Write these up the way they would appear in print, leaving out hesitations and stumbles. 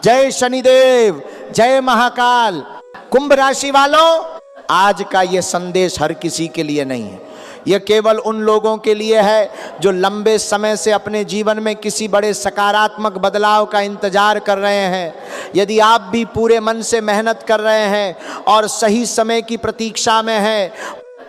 जय शनिदेव, जय महाकाल। कुंभ राशि वालों, आज का ये संदेश हर किसी के लिए नहीं है। यह केवल उन लोगों के लिए है जो लंबे समय से अपने जीवन में किसी बड़े सकारात्मक बदलाव का इंतजार कर रहे हैं। यदि आप भी पूरे मन से मेहनत कर रहे हैं और सही समय की प्रतीक्षा में हैं,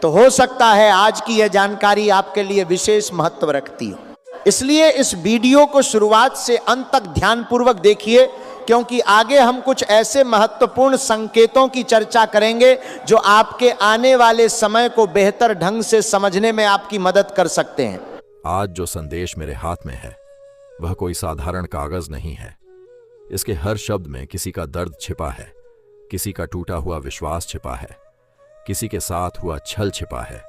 तो हो सकता है आज की यह जानकारी आपके लिए विशेष महत्व रखती हो। इसलिए इस वीडियो को शुरुआत से अंत तक ध्यानपूर्वक देखिए, क्योंकि आगे हम कुछ ऐसे महत्वपूर्ण संकेतों की चर्चा करेंगे जो आपके आने वाले समय को बेहतर ढंग से समझने में आपकी मदद कर सकते हैं। आज जो संदेश मेरे हाथ में है वह कोई साधारण कागज नहीं है। इसके हर शब्द में किसी का दर्द छिपा है, किसी का टूटा हुआ विश्वास छिपा है, किसी के साथ हुआ छल छिपा है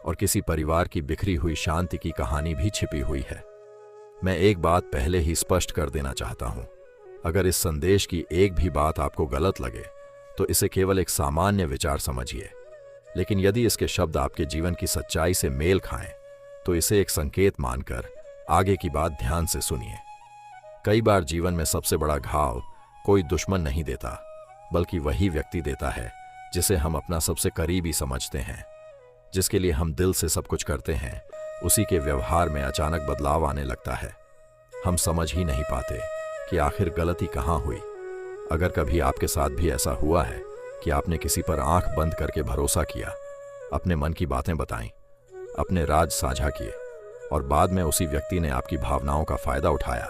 और किसी परिवार की बिखरी हुई शांति की कहानी भी छिपी हुई है। मैं एक बात पहले ही स्पष्ट कर देना चाहता हूं। अगर इस संदेश की एक भी बात आपको गलत लगे तो इसे केवल एक सामान्य विचार समझिए, लेकिन यदि इसके शब्द आपके जीवन की सच्चाई से मेल खाएं तो इसे एक संकेत मानकर आगे की बात ध्यान से सुनिए। कई बार जीवन में सबसे बड़ा घाव कोई दुश्मन नहीं देता, बल्कि वही व्यक्ति देता है जिसे हम अपना सबसे करीबी समझते हैं। जिसके लिए हम दिल से सब कुछ करते हैं, उसी के व्यवहार में अचानक बदलाव आने लगता है। हम समझ ही नहीं पाते कि आखिर गलती कहाँ हुई। अगर कभी आपके साथ भी ऐसा हुआ है कि आपने किसी पर आंख बंद करके भरोसा किया, अपने मन की बातें बताईं, अपने राज साझा किए और बाद में उसी व्यक्ति ने आपकी भावनाओं का फायदा उठाया,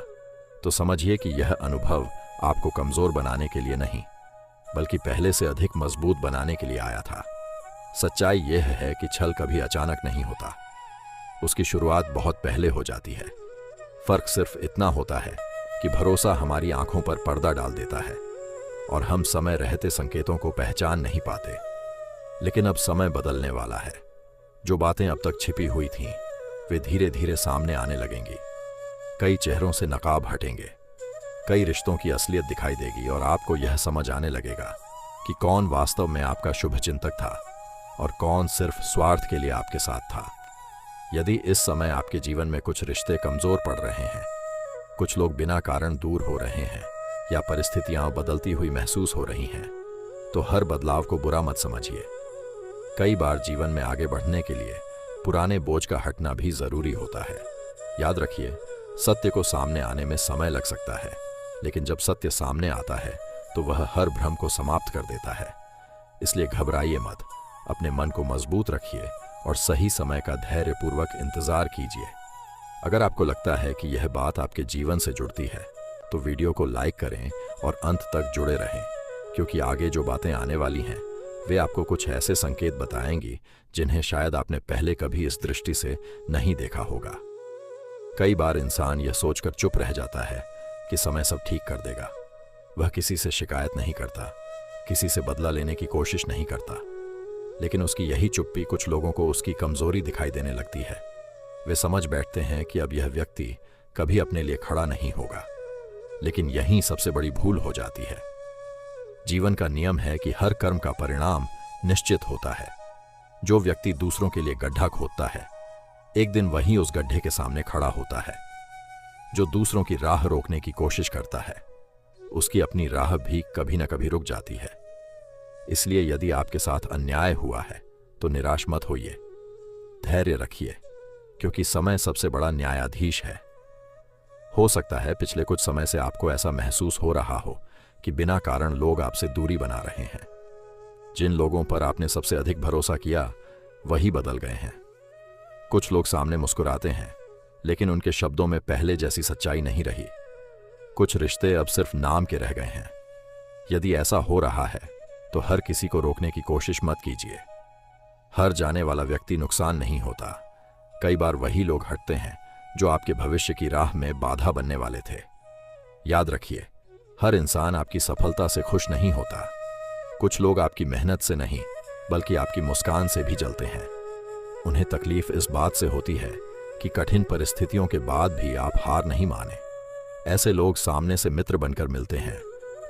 तो समझिए कि यह अनुभव आपको कमजोर बनाने के लिए नहीं, बल्कि पहले से अधिक मजबूत बनाने के लिए आया था। सच्चाई यह है कि छल कभी अचानक नहीं होता, उसकी शुरुआत बहुत पहले हो जाती है। फर्क सिर्फ इतना होता है कि भरोसा हमारी आंखों पर पर्दा डाल देता है और हम समय रहते संकेतों को पहचान नहीं पाते। लेकिन अब समय बदलने वाला है। जो बातें अब तक छिपी हुई थीं, वे धीरे धीरे सामने आने लगेंगी। कई चेहरों से नकाब हटेंगे, कई रिश्तों की असलियत दिखाई देगी और आपको यह समझ आने लगेगा कि कौन वास्तव में आपका शुभचिंतक था और कौन सिर्फ स्वार्थ के लिए आपके साथ था। यदि इस समय आपके जीवन में कुछ रिश्ते कमजोर पड़ रहे हैं, कुछ लोग बिना कारण दूर हो रहे हैं या परिस्थितियां बदलती हुई महसूस हो रही हैं, तो हर बदलाव को बुरा मत समझिए। कई बार जीवन में आगे बढ़ने के लिए पुराने बोझ का हटना भी जरूरी होता है। याद रखिए, सत्य को सामने आने में समय लग सकता है, लेकिन जब सत्य सामने आता है तो वह हर भ्रम को समाप्त कर देता है। इसलिए घबराइए मत, अपने मन को मजबूत रखिए और सही समय का धैर्यपूर्वक इंतजार कीजिए। अगर आपको लगता है कि यह बात आपके जीवन से जुड़ती है तो वीडियो को लाइक करें और अंत तक जुड़े रहें, क्योंकि आगे जो बातें आने वाली हैं वे आपको कुछ ऐसे संकेत बताएंगी जिन्हें शायद आपने पहले कभी इस दृष्टि से नहीं देखा होगा। कई बार इंसान यह सोचकर चुप रह जाता है कि समय सब ठीक कर देगा। वह किसी से शिकायत नहीं करता, किसी से बदला लेने की कोशिश नहीं करता, लेकिन उसकी यही चुप्पी कुछ लोगों को उसकी कमजोरी दिखाई देने लगती है। वे समझ बैठते हैं कि अब यह व्यक्ति कभी अपने लिए खड़ा नहीं होगा, लेकिन यही सबसे बड़ी भूल हो जाती है। जीवन का नियम है कि हर कर्म का परिणाम निश्चित होता है। जो व्यक्ति दूसरों के लिए गड्ढा खोदता है, एक दिन वही उस गड्ढे के सामने खड़ा होता है। जो दूसरों की राह रोकने की कोशिश करता है, उसकी अपनी राह भी कभी न कभी रुक जाती है। इसलिए यदि आपके साथ अन्याय हुआ है तो निराश मत होइए, धैर्य रखिए, क्योंकि समय सबसे बड़ा न्यायाधीश है। हो सकता है पिछले कुछ समय से आपको ऐसा महसूस हो रहा हो कि बिना कारण लोग आपसे दूरी बना रहे हैं। जिन लोगों पर आपने सबसे अधिक भरोसा किया वही बदल गए हैं। कुछ लोग सामने मुस्कुराते हैं, लेकिन उनके शब्दों में पहले जैसी सच्चाई नहीं रही। कुछ रिश्ते अब सिर्फ नाम के रह गए हैं। यदि ऐसा हो रहा है तो हर किसी को रोकने की कोशिश मत कीजिए। हर जाने वाला व्यक्ति नुकसान नहीं होता। कई बार वही लोग हटते हैं जो आपके भविष्य की राह में बाधा बनने वाले थे। याद रखिए, हर इंसान आपकी सफलता से खुश नहीं होता। कुछ लोग आपकी मेहनत से नहीं, बल्कि आपकी मुस्कान से भी जलते हैं। उन्हें तकलीफ इस बात से होती है कि कठिन परिस्थितियों के बाद भी आप हार नहीं माने। ऐसे लोग सामने से मित्र बनकर मिलते हैं,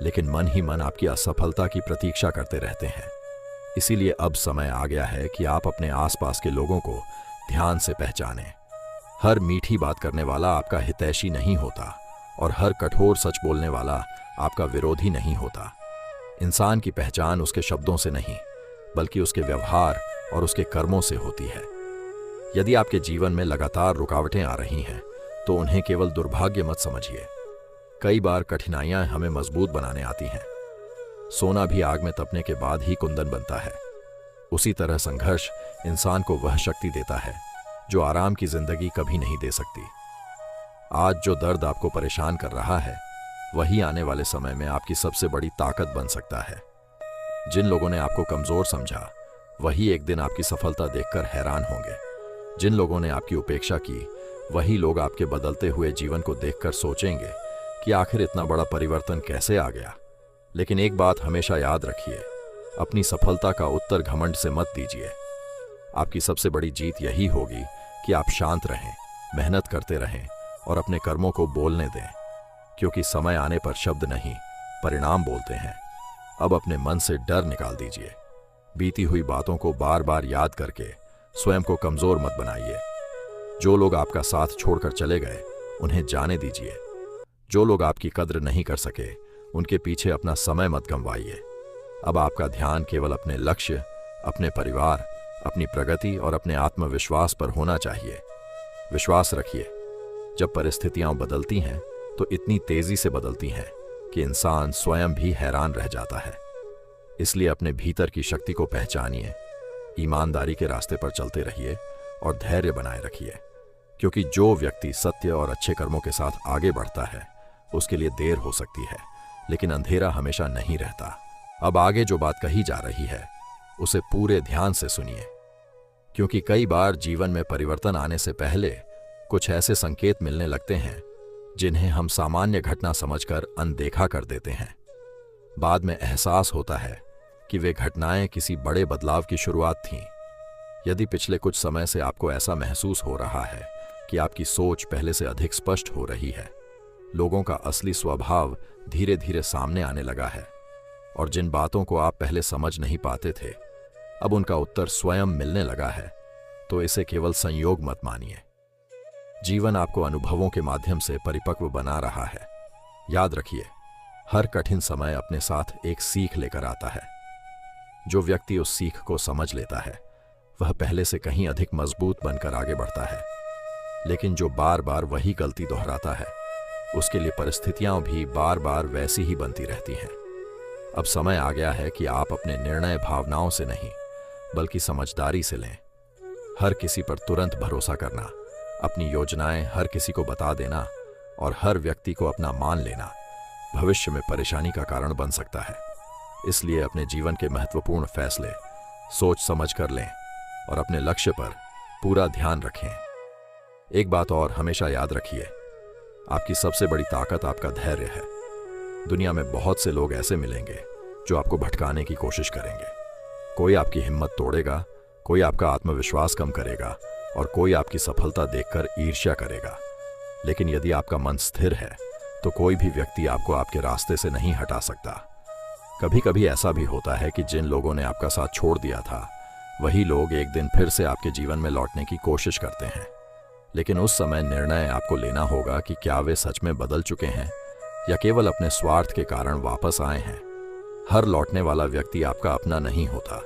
लेकिन मन ही मन आपकी असफलता की प्रतीक्षा करते रहते हैं। इसीलिए अब समय आ गया है कि आप अपने आसपास के लोगों को ध्यान से पहचानें। हर मीठी बात करने वाला आपका हितैषी नहीं होता और हर कठोर सच बोलने वाला आपका विरोधी नहीं होता। इंसान की पहचान उसके शब्दों से नहीं, बल्कि उसके व्यवहार और उसके कर्मों से होती है। यदि आपके जीवन में लगातार रुकावटें आ रही हैं, तो उन्हें केवल दुर्भाग्य मत समझिए। कई बार कठिनाइयां हमें मजबूत बनाने आती हैं। सोना भी आग में तपने के बाद ही कुंदन बनता है। उसी तरह संघर्ष इंसान को वह शक्ति देता है जो आराम की जिंदगी कभी नहीं दे सकती। आज जो दर्द आपको परेशान कर रहा है, वही आने वाले समय में आपकी सबसे बड़ी ताकत बन सकता है। जिन लोगों ने आपको कमजोर समझा, वही एक दिन आपकी सफलता देखकर हैरान होंगे। जिन लोगों ने आपकी उपेक्षा की, वही लोग आपके बदलते हुए जीवन को देखकर सोचेंगे कि आखिर इतना बड़ा परिवर्तन कैसे आ गया। लेकिन एक बात हमेशा याद रखिए, अपनी सफलता का उत्तर घमंड से मत दीजिए। आपकी सबसे बड़ी जीत यही होगी कि आप शांत रहें, मेहनत करते रहें और अपने कर्मों को बोलने दें, क्योंकि समय आने पर शब्द नहीं, परिणाम बोलते हैं। अब अपने मन से डर निकाल दीजिए। बीती हुई बातों को बार बार याद करके स्वयं को कमजोर मत बनाइए। जो लोग आपका साथ छोड़कर चले गए, उन्हें जाने दीजिए। जो लोग आपकी कद्र नहीं कर सके, उनके पीछे अपना समय मत गंवाइए। अब आपका ध्यान केवल अपने लक्ष्य, अपने परिवार, अपनी प्रगति और अपने आत्मविश्वास पर होना चाहिए। विश्वास रखिए, जब परिस्थितियां बदलती हैं तो इतनी तेजी से बदलती हैं कि इंसान स्वयं भी हैरान रह जाता है। इसलिए अपने भीतर की शक्ति को पहचानिए, ईमानदारी के रास्ते पर चलते रहिए और धैर्य बनाए रखिए, क्योंकि जो व्यक्ति सत्य और अच्छे कर्मों के साथ आगे बढ़ता है, उसके लिए देर हो सकती है, लेकिन अंधेरा हमेशा नहीं रहता। अब आगे जो बात कही जा रही है, उसे पूरे ध्यान से सुनिए, क्योंकि कई बार जीवन में परिवर्तन आने से पहले कुछ ऐसे संकेत मिलने लगते हैं जिन्हें हम सामान्य घटना समझकर अनदेखा कर देते हैं। बाद में एहसास होता है कि वे घटनाएं किसी बड़े बदलाव की शुरुआत थीं। यदि पिछले कुछ समय से आपको ऐसा महसूस हो रहा है कि आपकी सोच पहले से अधिक स्पष्ट हो रही है, लोगों का असली स्वभाव धीरे धीरे सामने आने लगा है, और जिन बातों को आप पहले समझ नहीं पाते थे, अब उनका उत्तर स्वयं मिलने लगा है, तो इसे केवल संयोग मत मानिए। जीवन आपको अनुभवों के माध्यम से परिपक्व बना रहा है। याद रखिए, हर कठिन समय अपने साथ एक सीख लेकर आता है। जो व्यक्ति उस सीख को समझ लेता है, वह पहले से कहीं अधिक मजबूत बनकर आगे बढ़ता है। लेकिन जो बार बार वही गलती दोहराता है, उसके लिए परिस्थितियां भी बार बार वैसी ही बनती रहती हैं। अब समय आ गया है कि आप अपने निर्णय भावनाओं से नहीं, बल्कि समझदारी से लें। हर किसी पर तुरंत भरोसा करना, अपनी योजनाएं हर किसी को बता देना और हर व्यक्ति को अपना मान लेना भविष्य में परेशानी का कारण बन सकता है। इसलिए अपने जीवन के महत्वपूर्ण फैसले सोच समझ कर लें और अपने लक्ष्य पर पूरा ध्यान रखें। एक बात और हमेशा याद रखिए, आपकी सबसे बड़ी ताकत आपका धैर्य है। दुनिया में बहुत से लोग ऐसे मिलेंगे जो आपको भटकाने की कोशिश करेंगे। कोई आपकी हिम्मत तोड़ेगा, कोई आपका आत्मविश्वास कम करेगा और कोई आपकी सफलता देखकर ईर्ष्या करेगा। लेकिन यदि आपका मन स्थिर है, तो कोई भी व्यक्ति आपको आपके रास्ते से नहीं हटा सकता। कभी कभी ऐसा भी होता है कि जिन लोगों ने आपका साथ छोड़ दिया था, वही लोग एक दिन फिर से आपके जीवन में लौटने की कोशिश करते हैं। लेकिन उस समय निर्णय आपको लेना होगा कि क्या वे सच में बदल चुके हैं या केवल अपने स्वार्थ के कारण वापस आए हैं। हर लौटने वाला व्यक्ति आपका अपना नहीं होता,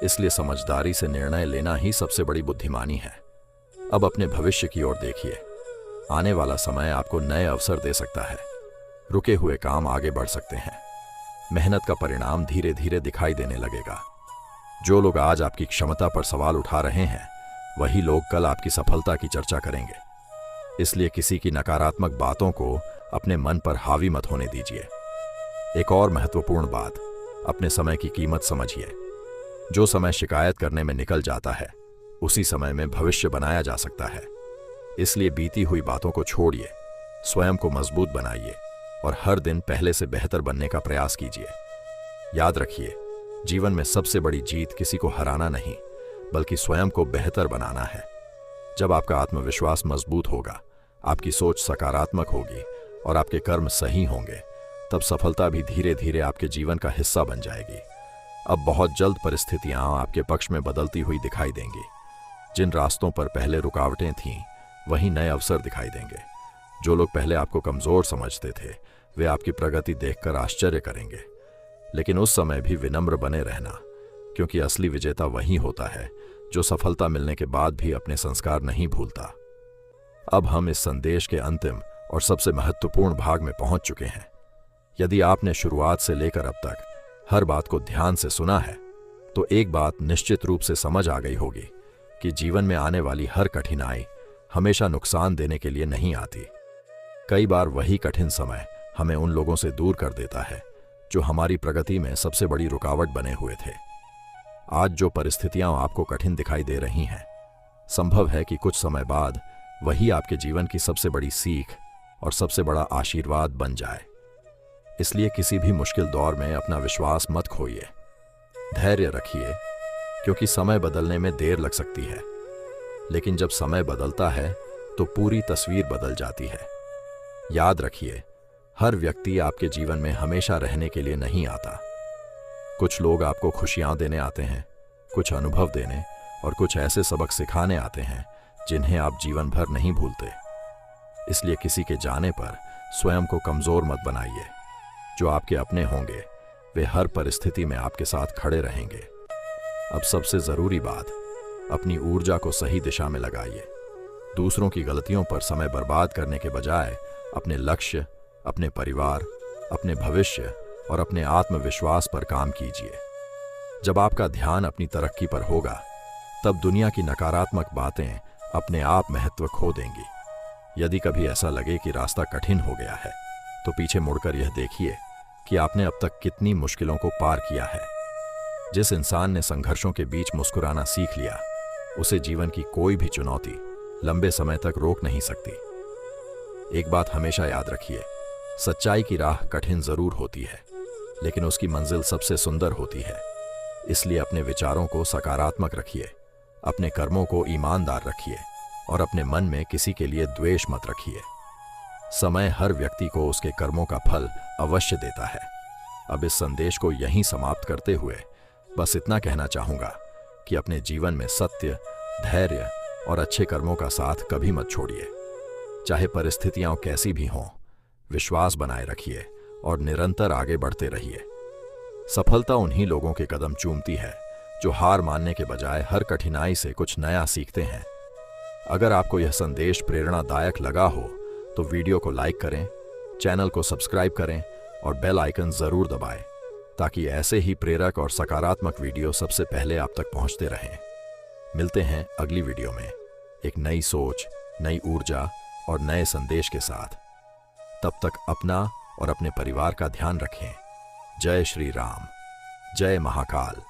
इसलिए समझदारी से निर्णय लेना ही सबसे बड़ी बुद्धिमानी है। अब अपने भविष्य की ओर देखिए। आने वाला समय आपको नए अवसर दे सकता है। रुके हुए काम आगे बढ़ सकते हैं। मेहनत का परिणाम धीरे धीरे दिखाई देने लगेगा। जो लोग आज आपकी क्षमता पर सवाल उठा रहे हैं, वही लोग कल आपकी सफलता की चर्चा करेंगे। इसलिए किसी की नकारात्मक बातों को अपने मन पर हावी मत होने दीजिए। एक और महत्वपूर्ण बात, अपने समय की कीमत समझिए। जो समय शिकायत करने में निकल जाता है, उसी समय में भविष्य बनाया जा सकता है। इसलिए बीती हुई बातों को छोड़िए, स्वयं को मजबूत बनाइए और हर दिन पहले से बेहतर बनने का प्रयास कीजिए। याद रखिए, जीवन में सबसे बड़ी जीत किसी को हराना नहीं, बल्कि स्वयं को बेहतर बनाना है। जब आपका आत्मविश्वास मजबूत होगा, आपकी सोच सकारात्मक होगी और आपके कर्म सही होंगे, तब सफलता भी धीरे धीरे आपके जीवन का हिस्सा बन जाएगी। अब बहुत जल्द परिस्थितियां आपके पक्ष में बदलती हुई दिखाई देंगी। जिन रास्तों पर पहले रुकावटें थीं, वहीं नए अवसर दिखाई देंगे। जो लोग पहले आपको कमजोर समझते थे, वे आपकी प्रगति देखकर आश्चर्य करेंगे। लेकिन उस समय भी विनम्र बने रहना, क्योंकि असली विजेता वही होता है जो सफलता मिलने के बाद भी अपने संस्कार नहीं भूलता। अब हम इस संदेश के अंतिम और सबसे महत्वपूर्ण भाग में पहुंच चुके हैं। यदि आपने शुरुआत से लेकर अब तक हर बात को ध्यान से सुना है, तो एक बात निश्चित रूप से समझ आ गई होगी कि जीवन में आने वाली हर कठिनाई हमेशा नुकसान देने के लिए नहीं आती। कई बार वही कठिन समय हमें उन लोगों से दूर कर देता है जो हमारी प्रगति में सबसे बड़ी रुकावट बने हुए थे। आज जो परिस्थितियां आपको कठिन दिखाई दे रही हैं, संभव है कि कुछ समय बाद वही आपके जीवन की सबसे बड़ी सीख और सबसे बड़ा आशीर्वाद बन जाए। इसलिए किसी भी मुश्किल दौर में अपना विश्वास मत खोइए, धैर्य रखिए, क्योंकि समय बदलने में देर लग सकती है, लेकिन जब समय बदलता है तो पूरी तस्वीर बदल जाती है। याद रखिए, हर व्यक्ति आपके जीवन में हमेशा रहने के लिए नहीं आता। कुछ लोग आपको खुशियां देने आते हैं, कुछ अनुभव देने और कुछ ऐसे सबक सिखाने आते हैं जिन्हें आप जीवन भर नहीं भूलते। इसलिए किसी के जाने पर स्वयं को कमजोर मत बनाइए। जो आपके अपने होंगे वे हर परिस्थिति में आपके साथ खड़े रहेंगे। अब सबसे जरूरी बात, अपनी ऊर्जा को सही दिशा में लगाइए। दूसरों की गलतियों पर समय बर्बाद करने के बजाय अपने लक्ष्य, अपने परिवार, अपने भविष्य और अपने आत्मविश्वास पर काम कीजिए। जब आपका ध्यान अपनी तरक्की पर होगा, तब दुनिया की नकारात्मक बातें अपने आप महत्व खो देंगी। यदि कभी ऐसा लगे कि रास्ता कठिन हो गया है, तो पीछे मुड़कर यह देखिए कि आपने अब तक कितनी मुश्किलों को पार किया है। जिस इंसान ने संघर्षों के बीच मुस्कुराना सीख लिया, उसे जीवन की कोई भी चुनौती लंबे समय तक रोक नहीं सकती। एक बात हमेशा याद रखिए, सच्चाई की राह कठिन जरूर होती है, लेकिन उसकी मंजिल सबसे सुंदर होती है। इसलिए अपने विचारों को सकारात्मक रखिए, अपने कर्मों को ईमानदार रखिए और अपने मन में किसी के लिए द्वेष मत रखिए। समय हर व्यक्ति को उसके कर्मों का फल अवश्य देता है। अब इस संदेश को यहीं समाप्त करते हुए बस इतना कहना चाहूंगा कि अपने जीवन में सत्य, धैर्य और अच्छे कर्मों का साथ कभी मत छोड़िए। चाहे परिस्थितियां कैसी भी हों, विश्वास बनाए रखिए और निरंतर आगे बढ़ते रहिए। सफलता उन्हीं लोगों के कदम चूमती है जो हार मानने के बजाय हर कठिनाई से कुछ नया सीखते हैं। अगर आपको यह संदेश प्रेरणादायक लगा हो तो वीडियो को लाइक करें, चैनल को सब्सक्राइब करें और बेल आइकन जरूर दबाएं, ताकि ऐसे ही प्रेरक और सकारात्मक वीडियो सबसे पहले आप तक पहुंचते रहें। मिलते हैं अगली वीडियो में एक नई सोच, नई ऊर्जा और नए संदेश के साथ। तब तक अपना और अपने परिवार का ध्यान रखें। जय श्री राम, जय महाकाल।